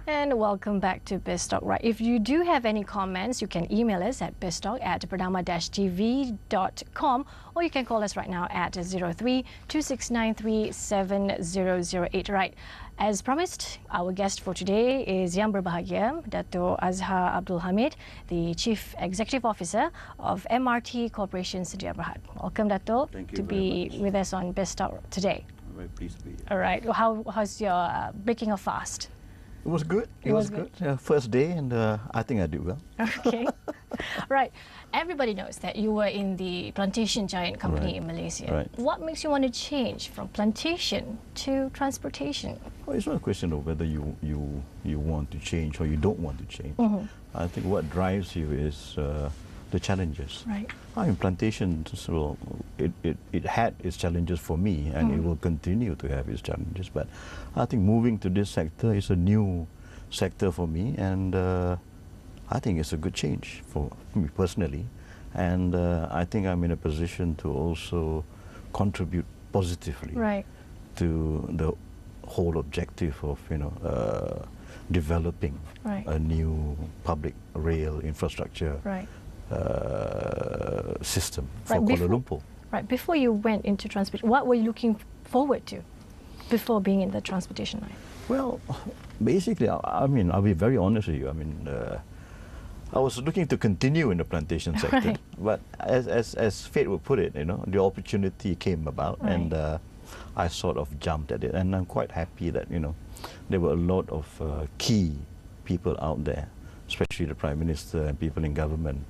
And welcome back to BizTalk. Right, if you do have any comments, you can email us at biztalk@bernama-tv.com, or you can call us right now at 03-2693-7008. Right, as promised, our guest for today is Yang Berbahagia, Dato Azhar Abdul Hamid, the Chief Executive Officer of MRT Corporation Sedia Berhad. Welcome, Dato, to be with us on BizTalk today. I'm very pleased to be here. All right, how's your breaking of fast? It was good. It was good. First day, and I think I did well. Okay. Right. Everybody knows that you were in the plantation giant company in Malaysia. Right. What makes you want to change from plantation to transportation? Well, it's not a question of whether you want to change or you don't want to change. I think what drives you is the challenges. Right. I mean, plantation, well, it had its challenges for me, and it will continue to have its challenges. But I think moving to this sector is a new sector for me, and I think it's a good change for me personally. And I think I'm in a position to also contribute positively to the whole objective of developing a new public rail infrastructure system for Kuala Lumpur. Right. Before you went into transportation, what were you looking forward to before being in the transportation line? Well, basically, I mean, I'll be very honest with you. I mean, I was looking to continue in the plantation sector, but as fate would put it, the opportunity came about, and I sort of jumped at it. And I'm quite happy that there were a lot of key people out there, especially the Prime Minister and people in government,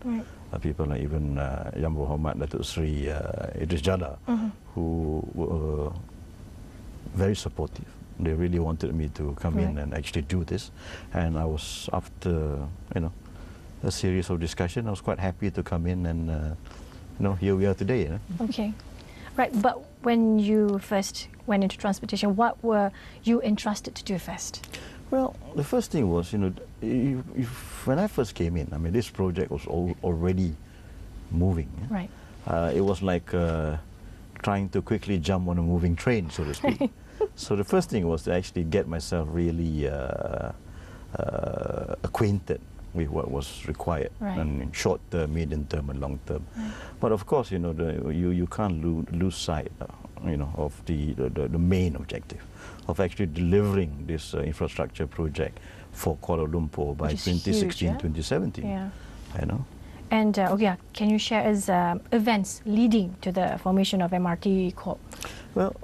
people like even Yang Berhormat Datuk Sri Idris Jalla, who were very supportive. They really wanted me to come in and actually do this, and I was, after a series of discussion, I was quite happy to come in, and here we are today. Okay, right. But when you first went into transportation, what were you entrusted to do first? Well, the first thing was, when I first came in, I mean, this project was already moving. Right. It was like trying to quickly jump on a moving train, so to speak. So the first thing was to actually get myself really acquainted with what was required, and in short term, medium term, and long term. But of course, you can't lose sight, of the main objective of actually delivering this infrastructure project for Kuala Lumpur by 2016, 2017. Yeah. And can you share us events leading to the formation of MRT Corp? Well,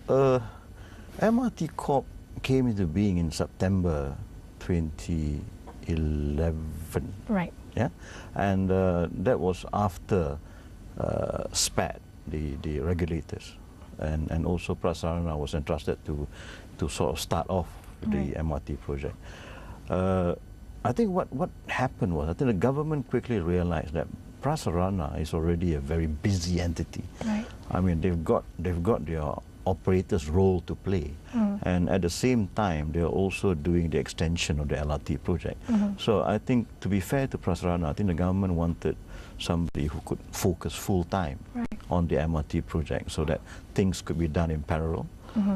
MRT Corp came into being in September 2011. Right. Yeah, and that was after SPAT, the regulators, and also Prasarana was entrusted to sort of start off the MRT project. I think what happened was, I think the government quickly realized that Prasarana is already a very busy entity. Right. I mean, they've got their operator's role to play, and at the same time, they're also doing the extension of the LRT project. So I think, to be fair to Prasarana, I think the government wanted somebody who could focus full time on the MRT project, so that things could be done in parallel.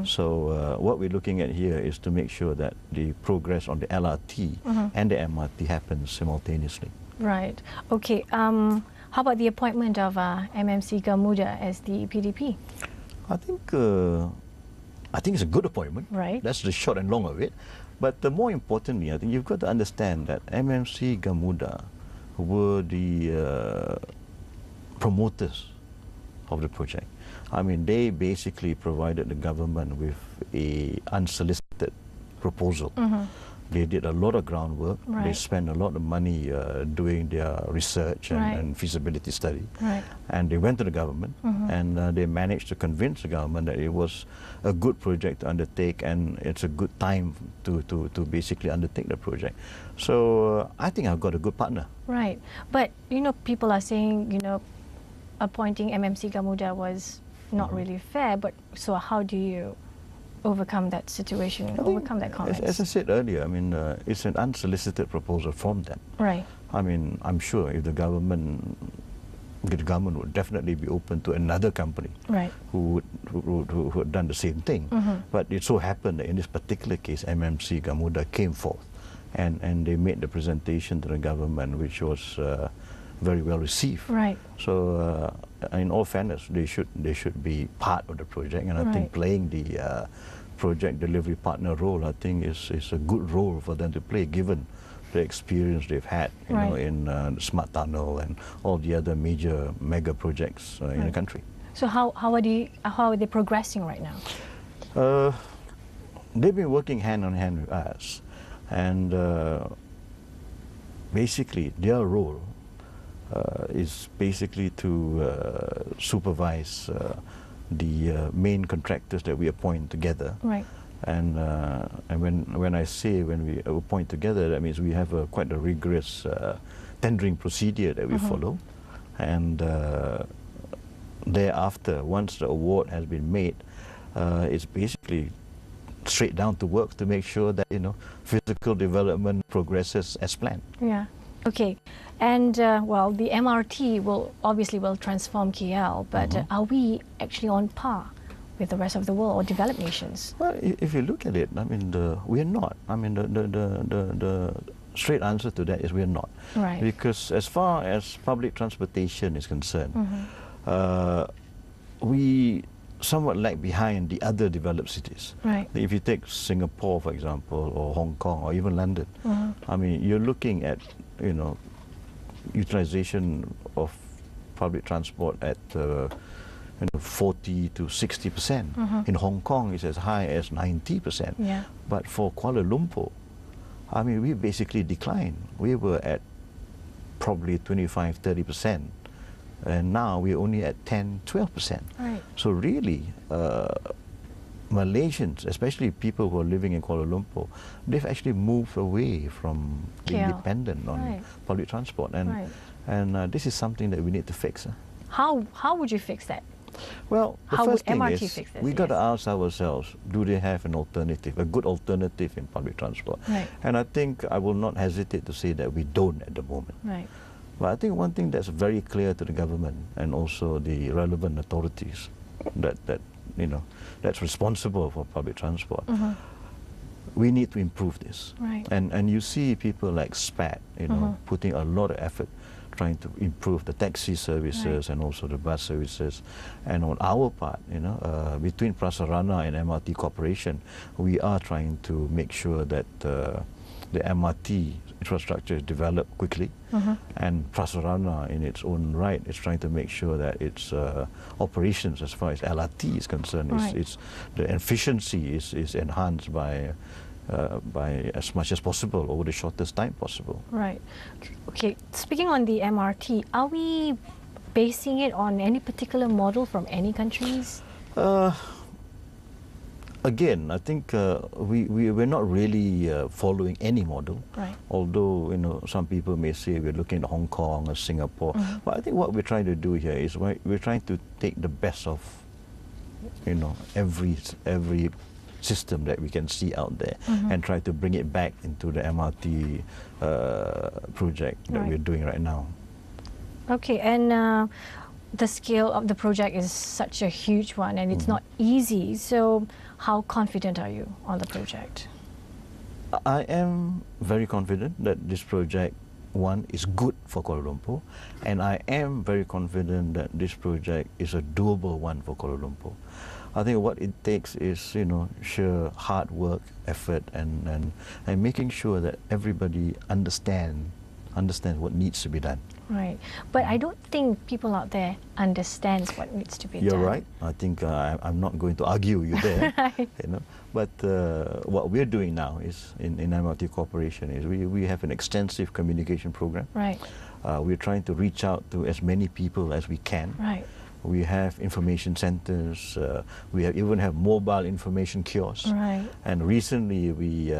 So what we're looking at here is to make sure that the progress on the LRT and the MRT happens simultaneously. Right. Okay. How about the appointment of MMC Gamuda as the PDP? I think it's a good appointment. Right. That's the short and long of it. But more importantly, I think you've got to understand that MMC Gamuda were the promoters of the project. I mean, they basically provided the government with an unsolicited proposal. They did a lot of groundwork. They spent a lot of money doing their research and feasibility study. And they went to the government, and they managed to convince the government that it was a good project to undertake, and it's a good time to basically undertake the project. So I think I've got a good partner. Right. But, people are saying, appointing MMC Gamuda was not really fair, but so how do you overcome that situation, overcome that comment? As I said earlier, I mean, it's an unsolicited proposal from them. Right. I mean, I'm sure if the government would definitely be open to another company who had done the same thing. But it so happened that in this particular case, MMC Gamuda came forth and they made the presentation to the government, which was very well received. Right. So, in all fairness, they should be part of the project, and I think playing the project delivery partner role, I think is a good role for them to play, given the experience they've had, you know, in Smart Tunnel and all the other major mega projects in the country. So how are they progressing right now? They've been working hand in hand with us, and basically their role is basically to supervise the main contractors that we appoint together. Right. And when I say when we appoint together, that means we have quite a rigorous tendering procedure that we follow, and thereafter, once the award has been made, it's basically straight down to work to make sure that, you know, physical development progresses as planned. Yeah. Okay. And well, the MRT will transform KL, but are we actually on par with the rest of the world or developed nations? Well, if you look at it, I mean, we are not. I mean, the straight answer to that is we are not. Right. Because as far as public transportation is concerned, we somewhat lag behind the other developed cities. Right. If you take Singapore, for example, or Hong Kong, or even London, I mean, you're looking at, you know, utilization of public transport at 40 to 60%. In Hong Kong, it's as high as 90%. Yeah. But for Kuala Lumpur, I mean, we basically declined. We were at probably 25, 30%. And now we're only at 10, 12%. Right. So really, Malaysians, especially people who are living in Kuala Lumpur, they've actually moved away from being dependent on public transport. And this is something that we need to fix. How would you fix that? Well, the How first would thing MRT is fix this? we got to ask ourselves, do they have an alternative, a good alternative in public transport? Right. And I think I will not hesitate to say that we don't at the moment. Right. But I think one thing that's very clear to the government and also the relevant authorities that you know, that's responsible for public transport, we need to improve this. Right. And you see people like SPAT, you know, putting a lot of effort trying to improve the taxi services and also the bus services. And on our part, you know, between Prasarana and MRT Corporation, we are trying to make sure that the MRT infrastructure is developed quickly, and Prasarana in its own right is trying to make sure that its operations as far as LRT is concerned, the efficiency is enhanced by as much as possible over the shortest time possible. Right. Okay, speaking on the MRT, are we basing it on any particular model from any countries? Again, I think we're not really following any model. Right. Although, you know, some people may say we're looking at Hong Kong or Singapore. But I think what we're trying to do here is we're trying to take the best of, you know, every system that we can see out there and try to bring it back into the MRT project that we're doing right now. Okay, and the scale of the project is such a huge one, and it's not easy. So how confident are you on the project? I am very confident that this project, one, is good for Kuala Lumpur, and I am very confident that this project is a doable one for Kuala Lumpur. I think what it takes is, you know, sheer hard work, effort, and making sure that everybody understands what needs to be done. Right, but I don't think people out there understands what needs to be done. You're right. I think I'm not going to argue you there. You know, but what we're doing now is in MRT Corporation is we have an extensive communication program. Right. We're trying to reach out to as many people as we can. Right. We have information centers. We even have mobile information kiosks. Right. And recently we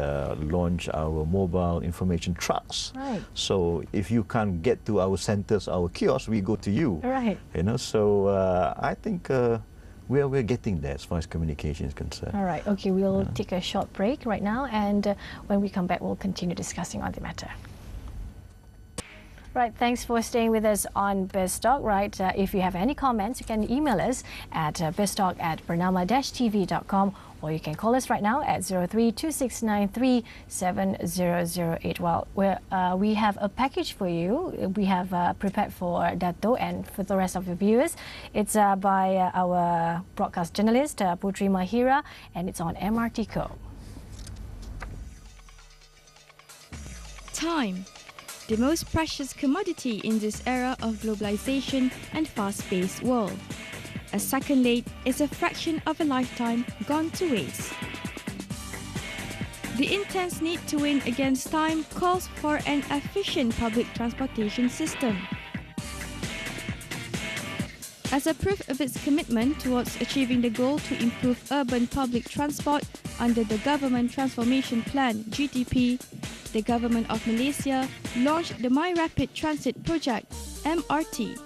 launched our mobile information trucks. Right. So if you can't get to our centers, our kiosks, we go to you. Right. You know. So I think we're getting there as far as communication is concerned. All right. Okay. We'll take a short break right now, and when we come back, we'll continue discussing on the matter. Right, thanks for staying with us on BizTalk. Right, if you have any comments, you can email us at biztalk@bernama-tv.com or you can call us right now at 0326937008. Well, we have a package for you. We have prepared for Dato and for the rest of the viewers. It's by our broadcast journalist, Putri Mahira, and it's on MRT Corp. Time, the most precious commodity in this era of globalization and fast-paced world. A second late is a fraction of a lifetime gone to waste. The intense need to win against time calls for an efficient public transportation system. As a proof of its commitment towards achieving the goal to improve urban public transport under the Government Transformation Plan (GTP), the Government of Malaysia launched the My Rapid Transit Project (MRT).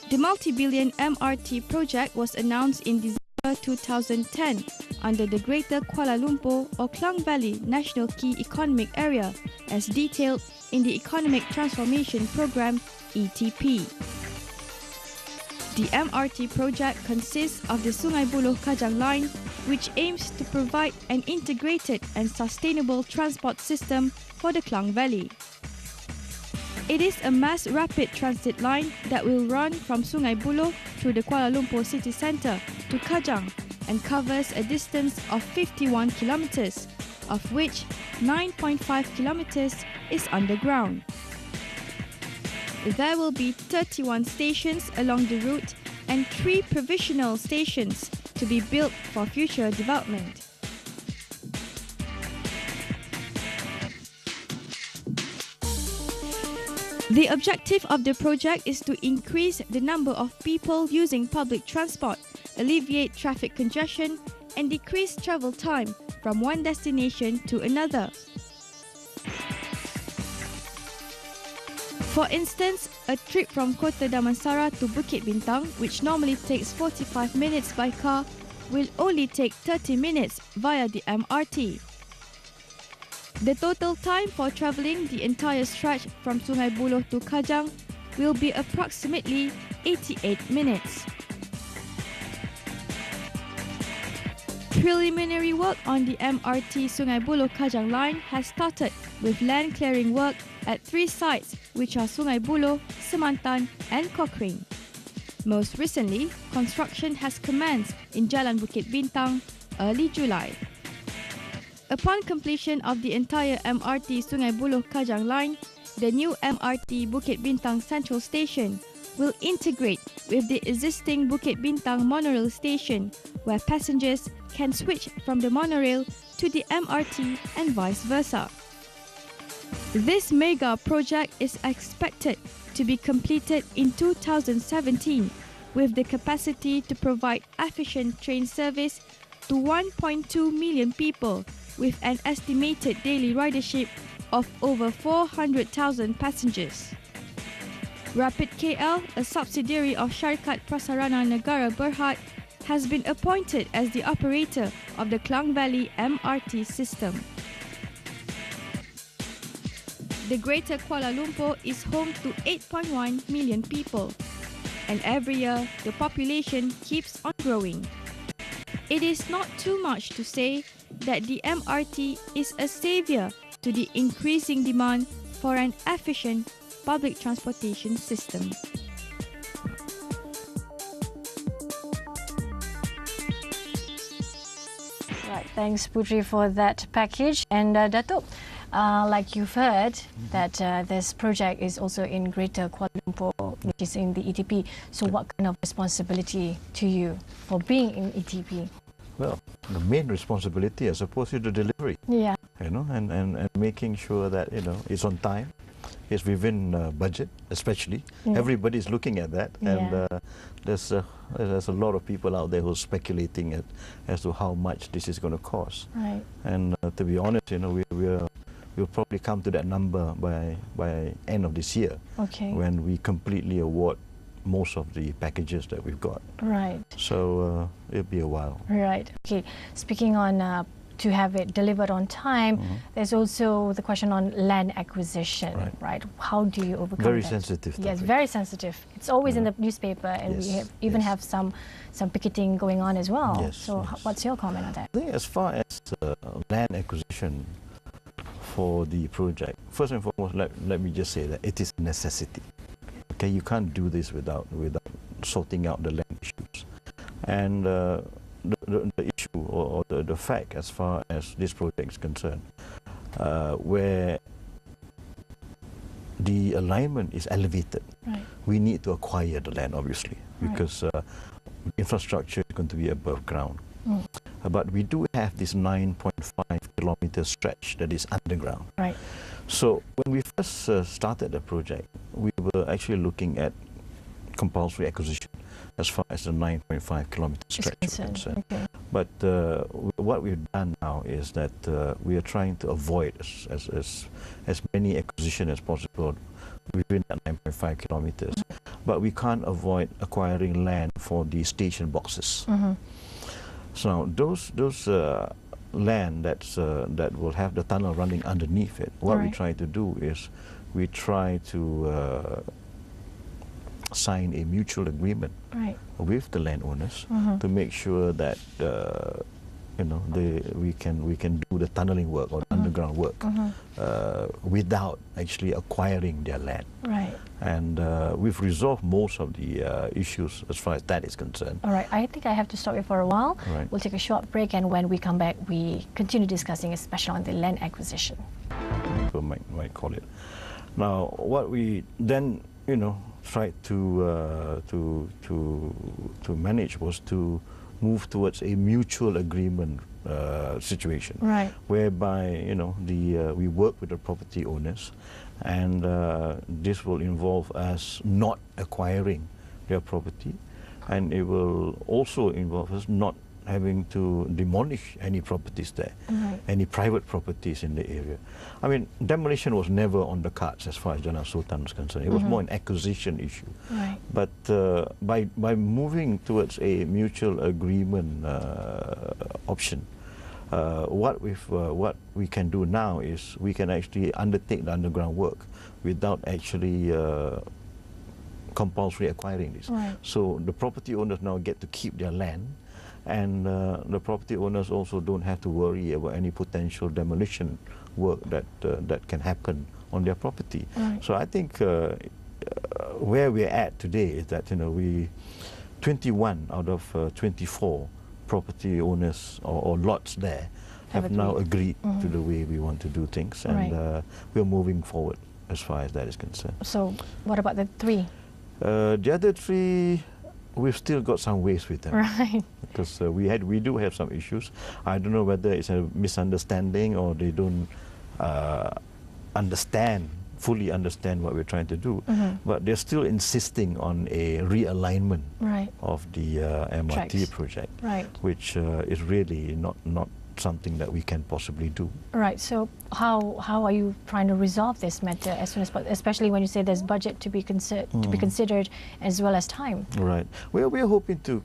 The multi-billion MRT project was announced in December 2010 under the Greater Kuala Lumpur or Klang Valley National Key Economic Area as detailed in the Economic Transformation Programme (ETP). The MRT project consists of the Sungai Buloh-Kajang line, which aims to provide an integrated and sustainable transport system for the Klang Valley. It is a mass rapid transit line that will run from Sungai Buloh through the Kuala Lumpur city centre to Kajang and covers a distance of 51 kilometres, of which 9.5 kilometres is underground. There will be 31 stations along the route and 3 provisional stations to be built for future development. The objective of the project is to increase the number of people using public transport, alleviate traffic congestion, and decrease travel time from one destination to another. For instance, a trip from Kota Damansara to Bukit Bintang, which normally takes 45 minutes by car, will only take 30 minutes via the MRT. The total time for travelling the entire stretch from Sungai Buloh to Kajang will be approximately 88 minutes. Preliminary work on the MRT Sungai Buloh-Kajang line has started with land clearing work at 3 sites, which are Sungai Buloh, Semantan and Cochrane. Most recently, construction has commenced in Jalan Bukit Bintang early July. Upon completion of the entire MRT Sungai Buloh-Kajang line, the new MRT Bukit Bintang Central Station will integrate with the existing Bukit Bintang monorail station, where passengers can switch from the monorail to the MRT and vice versa. This mega project is expected to be completed in 2017, with the capacity to provide efficient train service to 1.2 million people, with an estimated daily ridership of over 400,000 passengers. Rapid KL, a subsidiary of Syarikat Prasarana Negara Berhad, has been appointed as the operator of the Klang Valley MRT system. The Greater Kuala Lumpur is home to 8.1 million people, and every year the population keeps on growing. It is not too much to say that the MRT is a savior to the increasing demand for an efficient public transportation system. Right, thanks Putri for that package. And Dato, like you've heard that this project is also in Greater Kuala Lumpur, which is in the ETP. So what kind of responsibility to you for being in ETP? Well, the main responsibility, I suppose, is the delivery. Yeah. You know, and making sure that, you know, it's on time, it's within budget, especially. Yeah. Everybody's looking at that, Yeah. and there's a lot of people out there who are speculating as to how much this is going to cost. Right. And to be honest, you know, we'll probably come to that number by end of this year, Okay. when we completely award most of the packages that we've got. Right. So it'll be a while. Right. Okay. Speaking on to have it delivered on time, there's also the question on land acquisition, right? How do you overcome very that? sensitive topic. Yes, very sensitive. It's always in the newspaper, and we even have some picketing going on as well. Yes, so what's your comment on that? I think as far as land acquisition for the project, first and foremost, let me just say that it is a necessity. Okay, you can't do this without sorting out the land issues. And the issue or the fact as far as this project is concerned, where the alignment is elevated, we need to acquire the land, obviously, because infrastructure is going to be above ground. But we do have this 9.5 kilometer stretch that is underground. Right. So when we first started the project, we were actually looking at compulsory acquisition as far as the 9.5 kilometer stretch is concerned. Okay. But what we've done now is that we are trying to avoid as many acquisition as possible within that 9.5 kilometers. But we can't avoid acquiring land for the station boxes. So now those land that will have the tunnel running underneath it, what we try to do is we try to sign a mutual agreement with the landowners to make sure that we can do the tunneling work or underground work without actually acquiring their land. Right. And we've resolved most of the issues as far as that is concerned. All right. I think I have to stop you for a while. Right. We'll take a short break, and when we come back, we continue discussing, especially on the land acquisition. People might call it. Now, what we then tried to manage was to move towards a mutual agreement situation, whereby we work with the property owners, and this will involve us not acquiring their property, and it will also involve us not having to demolish any properties there, any private properties in the area. I mean, demolition was never on the cards as far as Jalan Sultan was concerned. It was more an acquisition issue. But by moving towards a mutual agreement option, what we can do now is we can actually undertake the underground work without actually compulsory acquiring this. So the property owners now get to keep their land, and the property owners also don't have to worry about any potential demolition work that can happen on their property. So I think where we're at today is that 21 out of 24 property owners or lots there have now agreed to the way we want to do things, and we're moving forward as far as that is concerned. So what about the 3? The other 3, we've still got some ways with them. Because we do have some issues. I don't know whether it's a misunderstanding or they don't fully understand what we're trying to do. But they're still insisting on a realignment of the MRT project, which is really not something that we can possibly do. Right. So how are you trying to resolve this matter as soon as possible, especially when you say there's budget to be considered as well as time? Right. Well, we're hoping to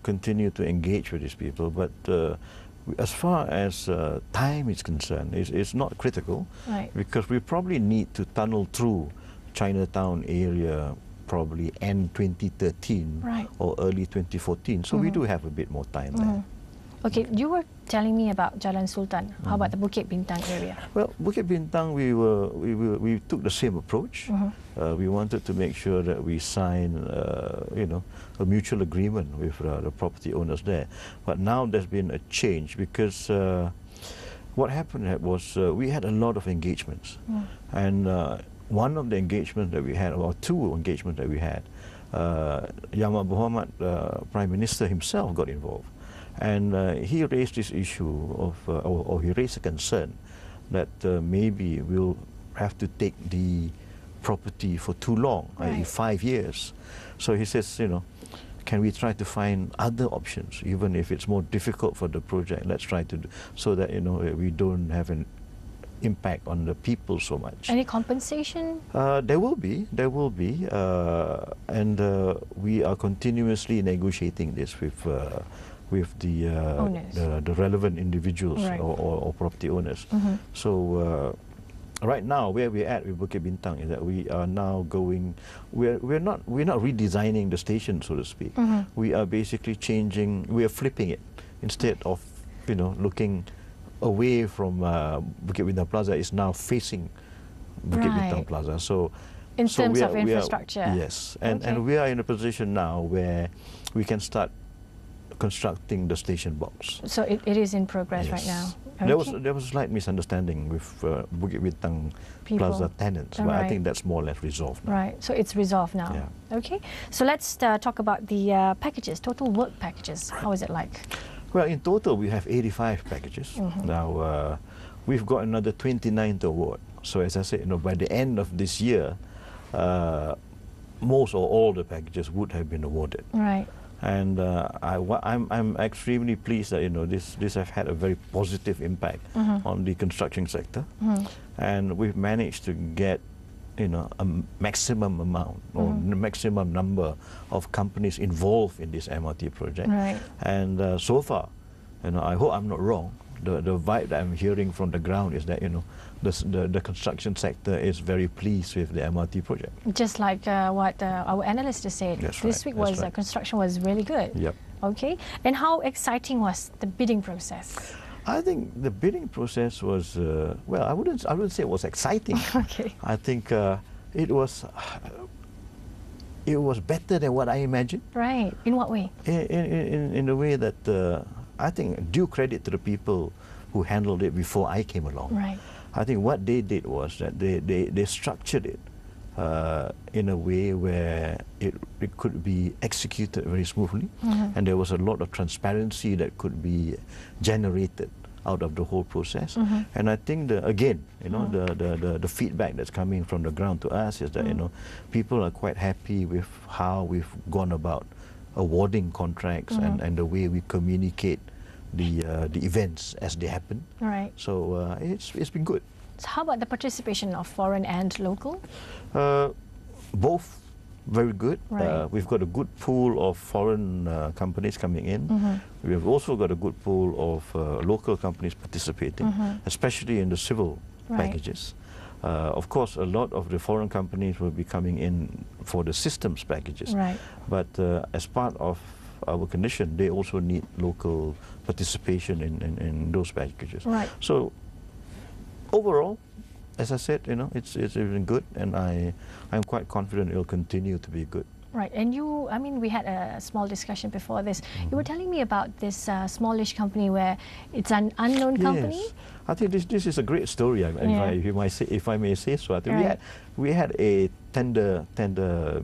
continue to engage with these people, but as far as time is concerned, it's not critical, because we probably need to tunnel through Chinatown area probably end 2013 or early 2014. So we do have a bit more time there. Okay, you were telling me about Jalan Sultan. How about the Bukit Bintang area? Well, Bukit Bintang, we took the same approach. We wanted to make sure that we sign, a mutual agreement with the property owners there. But now there's been a change, because what happened was we had a lot of engagements, and one of the engagements that we had, or 2 engagements that we had, Yang Muhammad Prime Minister himself got involved. And he raised this issue of, or he raised a concern that maybe we'll have to take the property for too long, i.e. 5 years. So he says, can we try to find other options, even if it's more difficult for the project? Let's try to do so that we don't have an impact on the people so much. Any compensation? There will be, and we are continuously negotiating this with with the relevant individuals Right. or property owners. So right now, where we're at with Bukit Bintang is that we are now going. We're not redesigning the station, so to speak. We are basically changing. We are flipping it instead of looking away from Bukit Bintang Plaza. Is now facing Bukit Bintang Plaza. So in terms of infrastructure. Yes, and we are in a position now where we can start constructing the station box. So it is in progress right now. Okay. There was a slight misunderstanding with Bukit Bintang Plaza tenants, but I think that's more or less resolved now. Right, so it's resolved now. Yeah. Okay, so let's talk about the packages, total work packages. How is it like? Well, in total we have 85 packages. Now we've got another 29 to award. So as I said, by the end of this year, most or all the packages would have been awarded. Right. And I'm extremely pleased that this have had a very positive impact on the construction sector, and we've managed to get a maximum amount or the maximum number of companies involved in this MRT project. Right. And so far, I hope I'm not wrong. The vibe that I'm hearing from the ground is that the construction sector is very pleased with the MRT project. Just like what our analyst just said, this week was construction was really good. Yep. Okay, and how exciting was the bidding process? I think the bidding process was well. I wouldn't say it was exciting. Okay. I think it was better than what I imagined. Right. In what way? In a way that I think due credit to the people who handled it before I came along. Right. I think what they did was that they structured it in a way where it could be executed very smoothly, and there was a lot of transparency that could be generated out of the whole process. And I think the feedback that's coming from the ground to us is that people are quite happy with how we've gone about awarding contracts and the way we communicate the events as they happen. Right. So it's been good. So how about the participation of foreign and local? Both very good. Right. We've got a good pool of foreign companies coming in. We've also got a good pool of local companies participating, especially in the civil packages. Of course, a lot of the foreign companies will be coming in for the systems packages. Right. But as part of our condition, they also need local participation in those packages. Right. So overall, as I said, it's been good, and I'm quite confident it will continue to be good. Right, and we had a small discussion before this. You were telling me about this smallish company where it's an unknown company. Yes. I think this is a great story. If I may say so. I think we had a tender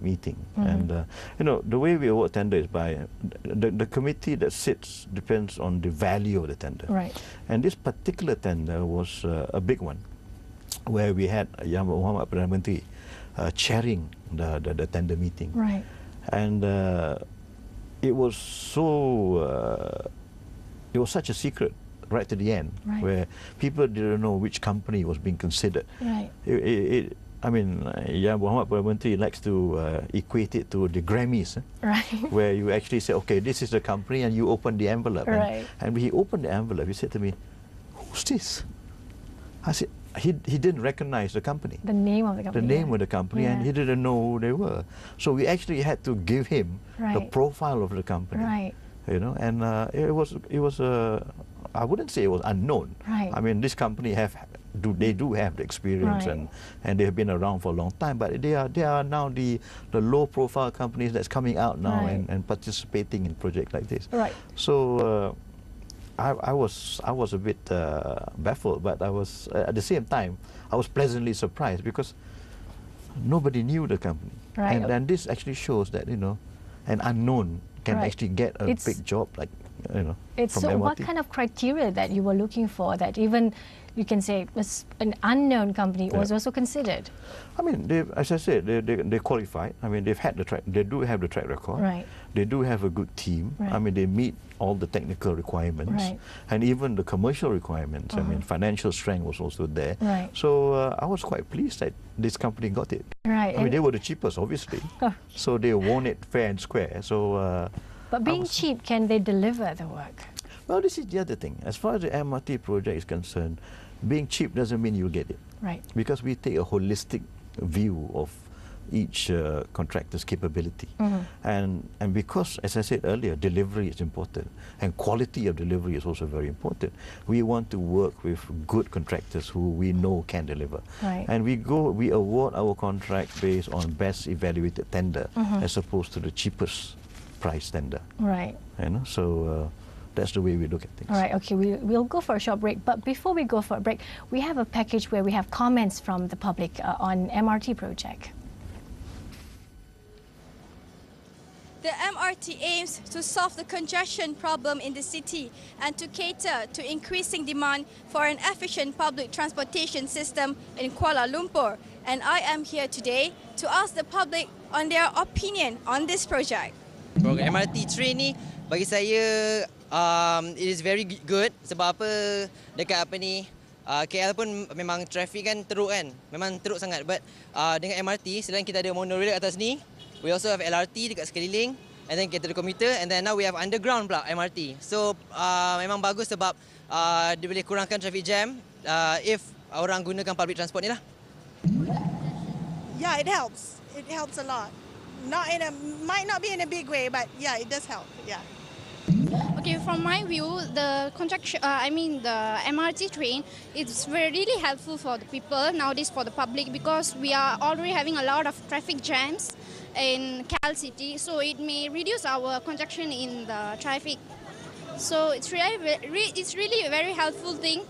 meeting, and the way we award tender is by the committee that sits depends on the value of the tender. Right. And this particular tender was a big one, where we had Yang Muhammad Perdana Menteri chairing the tender meeting. Right. And it was such a secret right to the end, where people didn't know which company was being considered. Right. Yang Muhammad Perdana Menteri likes to equate it to the Grammys, right? Where you actually say, okay, this is the company, and you open the envelope. Right. And when he opened the envelope, he said to me, "Who's this?" I said, he didn't recognize the company. The name of the company. The name of the company, and he didn't know who they were. So we actually had to give him the profile of the company. Right. And it was I wouldn't say it was unknown. Right. I mean, this company they do have the experience, and they have been around for a long time. But they are now the low profile companies that's coming out now and participating in projects like this. Right. So. I was a bit baffled, but I was at the same time I was pleasantly surprised because nobody knew the company, and this actually shows that an unknown can actually get a big job like It's from so. MRT. What kind of criteria that you were looking for that even you can say an unknown company was also considered? I mean, as I said, they qualified. I mean, they do have the track record. Right. They do have a good team. Right. I mean, they meet all the technical requirements, and even the commercial requirements. I mean, financial strength was also there. Right. So I was quite pleased that this company got it. Right. I mean, they were the cheapest, obviously. So they won it fair and square. So But being cheap, can they deliver the work? Well, this is the other thing. As far as the MRT project is concerned, being cheap doesn't mean you'll get it. Right. Because we take a holistic view of each contractor's capability. And because, as I said earlier, delivery is important and quality of delivery is also very important. We want to work with good contractors who we know can deliver. Right. And we award our contract based on best evaluated tender as opposed to the cheapest price tender. Right. You know, so that's the way we look at things. All right, okay, we'll go for a short break. But before we go for a break, we have a package where we have comments from the public on MRT project. The MRT aims to solve the congestion problem in the city and to cater to increasing demand for an efficient public transportation system in Kuala Lumpur. And I am here today to ask the public on their opinion on this project. Program MRT train ni bagi saya it is very good sebab apa dekat apa ni KL pun memang traffic kan teruk kan, memang teruk sangat, but dengan MRT selain kita ada monorail kat atas ni, we also have LRT dekat sekeliling, and then kita ada commuter, and then now we have underground pula MRT. So memang bagus sebab dia boleh kurangkan traffic jam if orang gunakan public transport ni lah. Yeah, it helps. It helps a lot. Might not be in a big way, but yeah, it does help. Yeah. Okay, from my view, the MRT train is really helpful for the people nowadays, for the public, because we are already having a lot of traffic jams in KL City, so it may reduce our congestion in the traffic. So it's really a very helpful thing,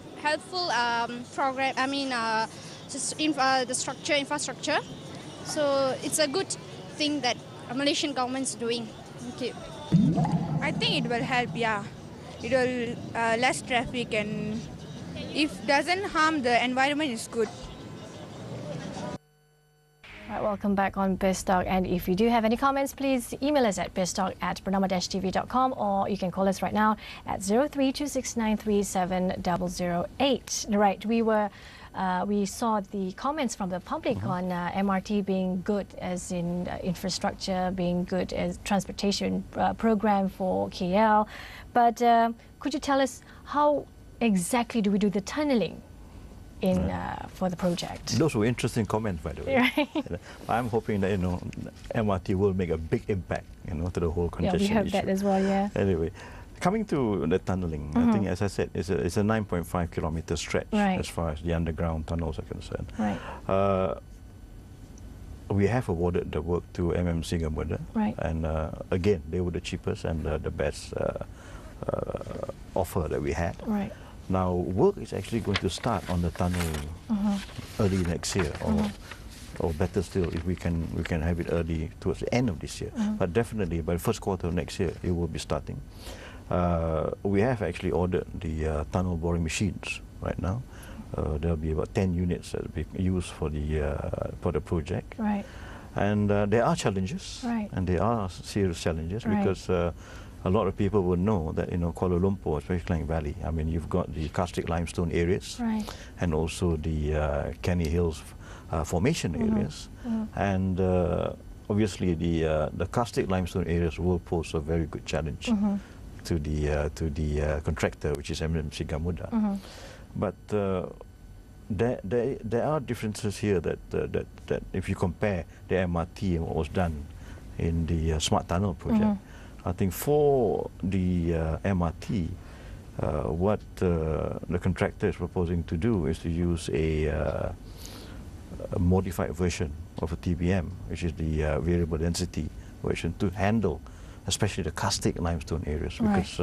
program. The infrastructure. So it's a good thing that Malaysian government's doing. Thank you. I think it will help, yeah. It will less traffic, and if doesn't harm the environment, it's good. Right, welcome back on BizTalk. And if you do have any comments, please email us at biztalk@bernama-tv.com, or you can call us right now at 0326937008. Right, we saw the comments from the public on MRT being good as in infrastructure, being good as transportation program for KL. But could you tell us how exactly do we do the tunneling for the project? Those were interesting comments, by the way. Right. I'm hoping that MRT will make a big impact, to the whole congestion we hope issue. that as well. Yeah. Anyway, coming to the tunneling, I think, as I said, it's a 9.5 kilometer stretch as far as the underground tunnels are concerned. Right. We have awarded the work to MMC Gamuda, and again, they were the cheapest and the best offer that we had. Right. Now, work is actually going to start on the tunnel early next year, or better still, if we can have it early towards the end of this year. But definitely by the first quarter of next year, it will be starting. We have actually ordered the tunnel boring machines right now. There'll be about 10 units that will be used for the project. Right. And there are challenges, and there are serious challenges because a lot of people will know that Kuala Lumpur, especially Klang Valley, I mean, you've got the karstic limestone areas and also the Canny Hills formation areas, and obviously the karstic limestone areas will pose a very good challenge to the contractor, which is MMC Gamuda. But there are differences here that if you compare the MRT and what was done in the Smart Tunnel project, I think for the MRT, what the contractor is proposing to do is to use a modified version of a TBM, which is the variable density version, to handle especially the karstic limestone areas, because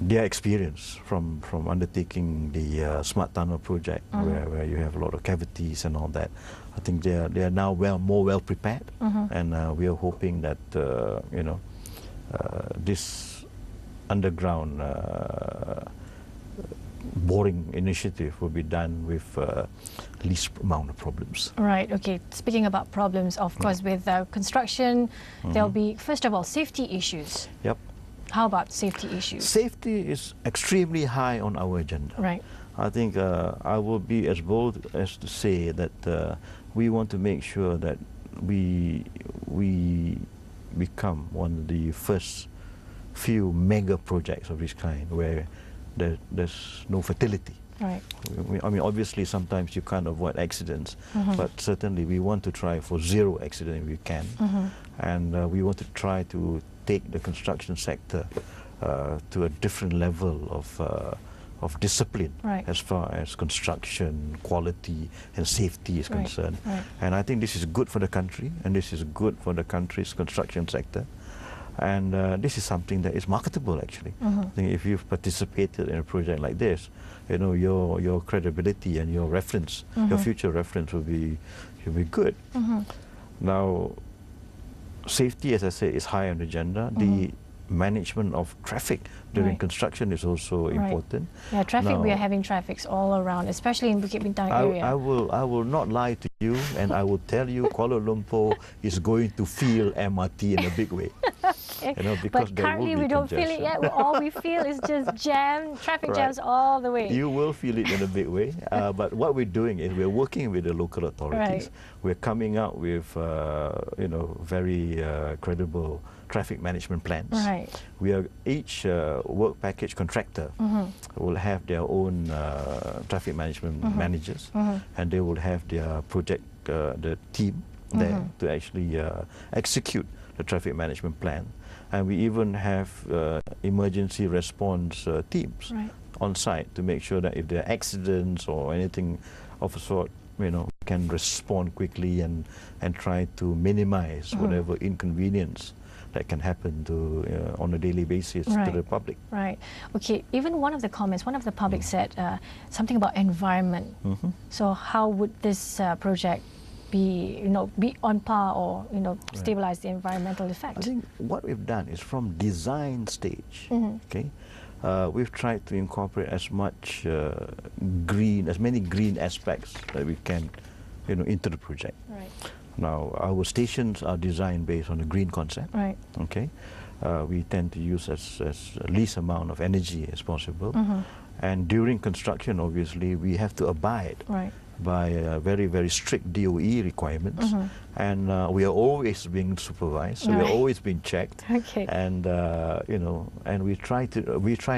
their experience from undertaking the Smart Tunnel project, where you have a lot of cavities and all that, I think they are now more well prepared, and we are hoping that this underground boring initiative will be done with least amount of problems. Right. Okay. Speaking about problems, of course, with construction, there'll be, first of all, safety issues. Yep. How about safety issues? Safety is extremely high on our agenda. Right. I think I will be as bold as to say that we want to make sure that we become one of the first few mega projects of this kind where there's no fatality. Right. I mean, obviously, sometimes you can't avoid accidents, but certainly we want to try for zero accident if we can, and we want to try to take the construction sector to a different level of discipline as far as construction quality and safety is concerned. And I think this is good for the country, and this is good for the country's construction sector. And this is something that is marketable, actually. I think if you've participated in a project like this, you know, your credibility and your reference, your future reference will be good. Now, safety, as I said, is high on the agenda. The management of traffic during construction is also important. Yeah, traffic, now, we are having traffics all around, especially in Bukit Bintang area. I will not lie to you, and I will tell you Kuala Lumpur is going to feel MRT in a big way. Okay. You know, because but currently we don't feel it yet. All we feel is just traffic jams all the way. You will feel it in a big way. But what we're doing is we're working with the local authorities. We're coming out with you know, very credible traffic management plans. We are each work package contractor will have their own traffic management managers, and they will have their project the team there to actually execute the traffic management plan. And we even have emergency response teams on site to make sure that if there are accidents or anything of a sort, you know, can respond quickly and try to minimize whatever inconvenience that can happen to on a daily basis to the public. Okay, even one of the comments, one of the public said something about environment. So how would this project be, you know, be on par or, you know, stabilize the environmental effect? I think what we've done is from design stage, okay, we've tried to incorporate as much as many green aspects that we can, you know, into the project. Now, our stations are designed based on a green concept. Okay, we tend to use as least amount of energy as possible, and during construction, obviously, we have to abide by very, very strict DOE requirements, and we are always being supervised, so we are always being checked, and you know, and we try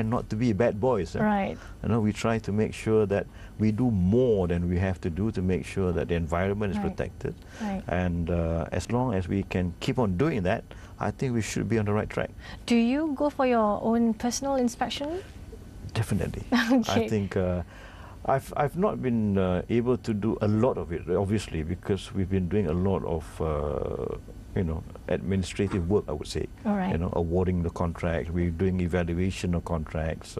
not to be bad boys. You know, we try to make sure that we do more than we have to do to make sure that the environment is protected, and as long as we can keep on doing that, I think we should be on the right track. Do you go for your own personal inspection? Definitely. I think I've not been able to do a lot of it, obviously, because we've been doing a lot of you know, administrative work, I would say. You know, awarding the contract, we're doing evaluation of contracts,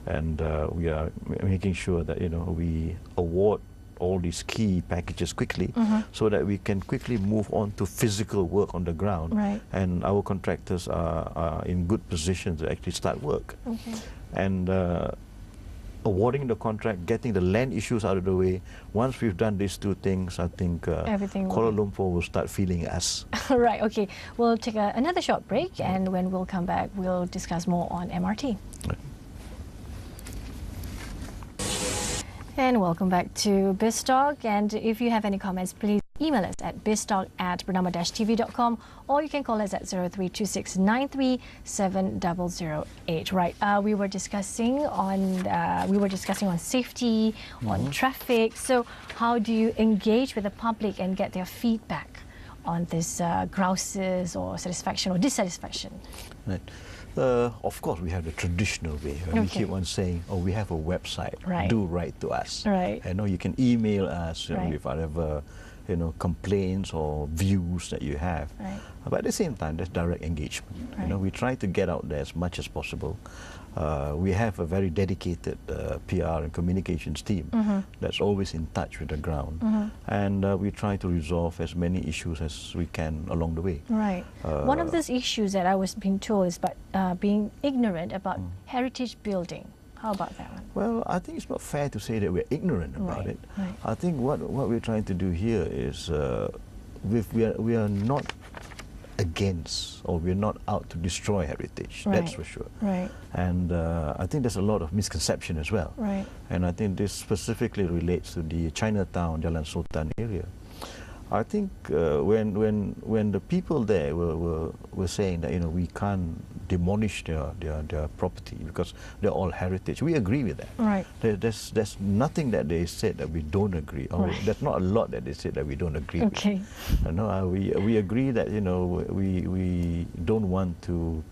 and we are making sure that, you know, we award all these key packages quickly, so that we can quickly move on to physical work on the ground, and our contractors are in good position to actually start work. And awarding the contract, getting the land issues out of the way. Once we've done these two things, I think Kuala Lumpur will start feeling us. Okay. We'll take another short break, and when we'll come back, we'll discuss more on MRT. And welcome back to BizTalk. And if you have any comments, please email us at biztalk@bernama-tv.com, or you can call us at 0326937008. We were discussing on safety, on traffic. So how do you engage with the public and get their feedback on this grouses or satisfaction or dissatisfaction? Of course, we have the traditional way. We keep on saying, "Oh, we have a website. Do write to us." You know, you can email us with whatever, you know, complaints or views that you have. But at the same time, there's direct engagement. You know, we try to get out there as much as possible. We have a very dedicated PR and communications team that's always in touch with the ground, and we try to resolve as many issues as we can along the way. One of those issues that I was being told is about being ignorant about heritage building. How about that one? Well, I think it's not fair to say that we're ignorant about it. I think what we're trying to do here is we are not against, or we're not out to destroy heritage, that's for sure. And I think there's a lot of misconception as well. And I think this specifically relates to the Chinatown, Jalan Sultan area. I think when the people there were saying that we can't demolish their property because they're all heritage, we agree with that. Right. There's nothing that they said that we don't agree. Or there's not a lot that they said that we don't agree Okay. with. We agree that we don't want to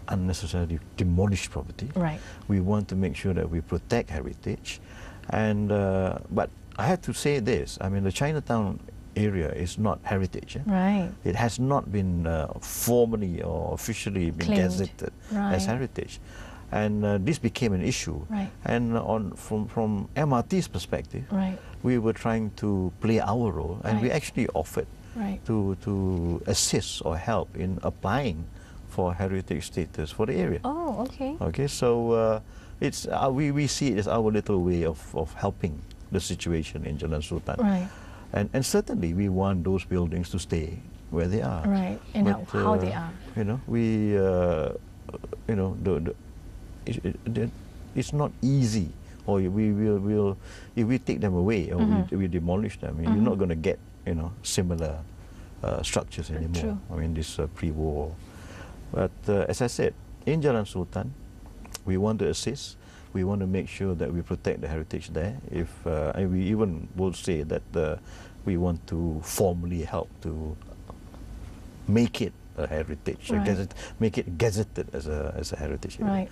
unnecessarily demolish property. Right. We want to make sure that we protect heritage, and but I have to say this. I mean, the Chinatown area is not heritage. Right. It has not been formally or officially been Claimed. gazetted Right. as heritage, and this became an issue. Right. And from MRT's perspective, Right. we were trying to play our role, and we Right. actually offered Right. to assist or help in applying for heritage status for the area. Oh, okay. Okay, so it's we see it as our little way of helping the situation in Jalan Sultan. Right. And certainly we want those buildings to stay where they are. Right. And But, how they are. We it's not easy. Or we will if we take them away or we demolish them, you're not going to get similar structures anymore. True. I mean, this pre-war. But as I said, in Jalan Sultan, we want to assist. We want to make sure that we protect the heritage there. And we even will say that we want to formally help to make it a heritage, Right. make it gazetted as a heritage area. Right.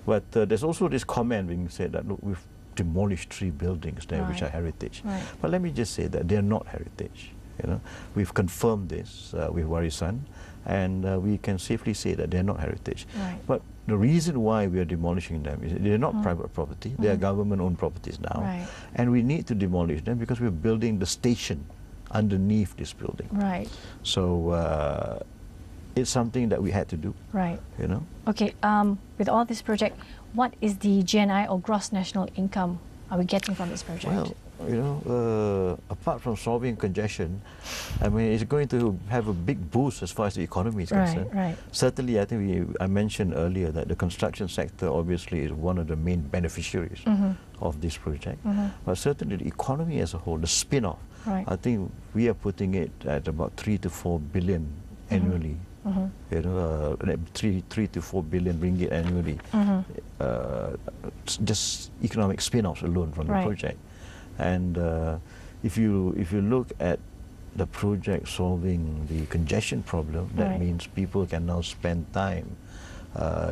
But there's also this comment being said that, look, we've demolished 3 buildings there which Right. are heritage. Right. But let me just say that they're not heritage. We've confirmed this with Warisan, and we can safely say that they're not heritage. Right. But the reason why we are demolishing them is they're not private property, they are government-owned properties now. Right. And we need to demolish them because we're building the station underneath this building. Right. So it's something that we had to do. Right. Okay. With all this project, what is the GNI or gross national income are we getting from this project? Well, apart from solving congestion, I mean, it's going to have a big boost as far as the economy is concerned. Right. Certainly, I think I mentioned earlier that the construction sector obviously is one of the main beneficiaries of this project. But certainly the economy as a whole, the spin-off, Right. I think we are putting it at about 3 to 4 billion annually. 3 to 4 billion ringgit annually. Just economic spin-offs alone from the Right. project. And if you look at the project solving the congestion problem, that Right. means people can now spend time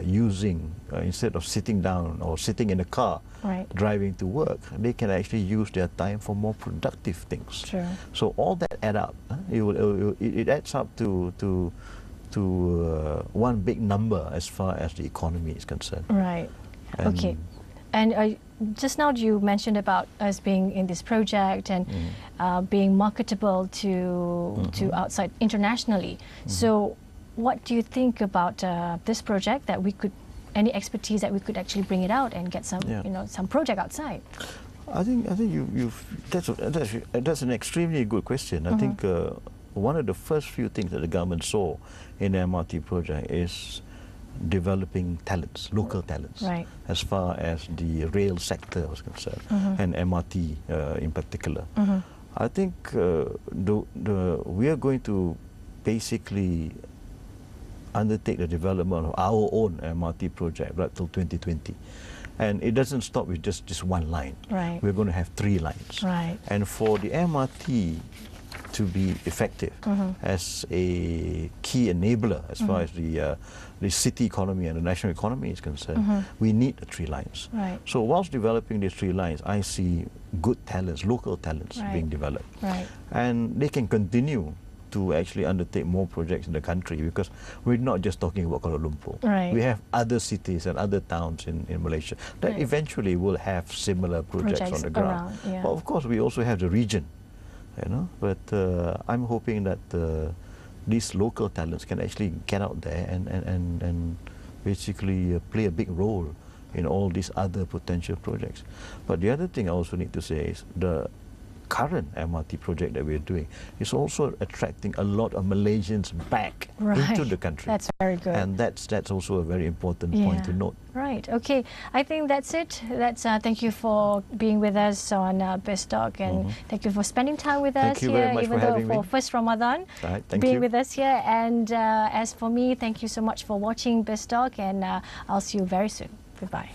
using, instead of sitting down or sitting in a car Right. driving to work, they can actually use their time for more productive things. True. So all that add up. It adds up to one big number as far as the economy is concerned. Right. And Okay. And just now you mentioned about us being in this project and being marketable to outside internationally. So what do you think about this project, that we could, any expertise that we could actually bring it out and get some, some project outside? I think that's an extremely good question. I think one of the first few things that the government saw in the MRT project is developing talents, local talents, Right. as far as the rail sector was concerned, and MRT in particular. I think we are going to basically undertake the development of our own MRT project right till 2020. And it doesn't stop with just one line. Right. We're going to have 3 lines. Right. And for the MRT to be effective as a key enabler as far as the city economy and the national economy is concerned, we need the 3 lines. Right. So whilst developing these 3 lines, I see good talents, local talents Right. being developed. Right. And they can continue to actually undertake more projects in the country, because we're not just talking about Kuala Lumpur. Right. We have other cities and other towns in Malaysia that Right. eventually will have similar projects on the ground. around, yeah. But of course, we also have the region, But I'm hoping that these local talents can actually get out there and basically play a big role in all these other potential projects. But the other thing I also need to say is the current MRT project that we're doing is also attracting a lot of Malaysians back into the country. That's very good. And that's also a very important point to note. Right. Okay. I think that's it. Thank you for being with us on BizTalk, and thank you for spending time with us you here, very much even for though having for me. first Ramadan, Thank with us here. And as for me, thank you so much for watching BizTalk, and I'll see you very soon. Goodbye.